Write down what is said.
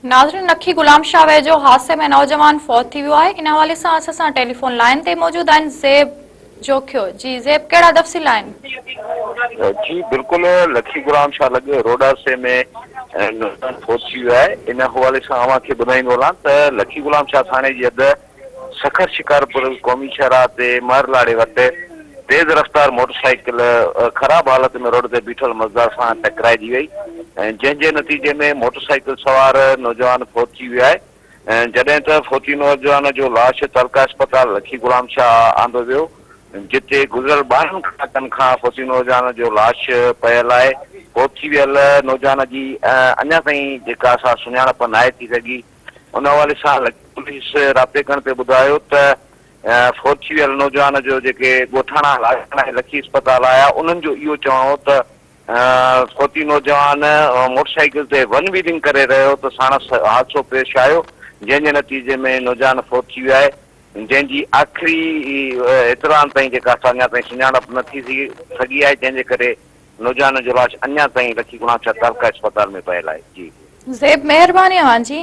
नाज़रीन, लखी गुलाम शाह वेझो हादसे में नौजवान फौत थी वियो आहे। इन हवाले सां असां टेलीफोन लाइन ते मौजूद आहिनि ज़ेब जोखियो। जी ज़ेब, कहिड़ा तफ़सील आहिनि? जी बिल्कुल, लखी गुलाम शाह लॻे रोड हादसे में नुक़सान फौत थी वियो आहे। इन हवाले सां अव्हांखे ॿुधाईंदो हलां त लखी गुलाम शाह थाणे जी हद सखर शिकारपुर क़ौमी शहरा ते महरलाड़े वटि तेज़ रफ़्तार मोटरसाइकिल ख़राब हालत में रोड ते बीठल मज़दार सां टकराइजी वई, जंहिंजे नतीजे में मोटरसाइकिल सवार नौजवान फौत थी वियो आहे। जॾहिं त फौती नौजवान जो लाश तलका अस्पताल लखी गुलाम शाह आंदो वियो, जिते गुज़िरियल 12 कलाकनि खां फौती नौजवान जो लाश पयल आहे। फौत थी वियल नौजवान जी अञा ताईं जेका असां सुञाणप नाहे थी सघी। उन हवाले सां पुलिस राब्ते करण ते ॿुधायो त फौत थी वियल नौजवान जो जेके ॻोठाणा लखी अस्पताल आया, उन्हनि जो इहो चवणो हो त फौती नौजवान मोटरसाइकिल ते वन व्हीलिंग करे रहियो त साणस हादसो पेश आयो, जंहिंजे नतीजे में नौजवान फौत थी वियो आहे, जंहिंजी आख़िरी इतलान ताईं जेका अञा ताईं सुञाणप न थी सघी आहे, जंहिंजे करे नौजवान जो लाश अञा ताईं लखी गुलाम शाह तालका अस्पताल में पयल आहे। जी ज़ेब, महिरबानी अव्हांजी।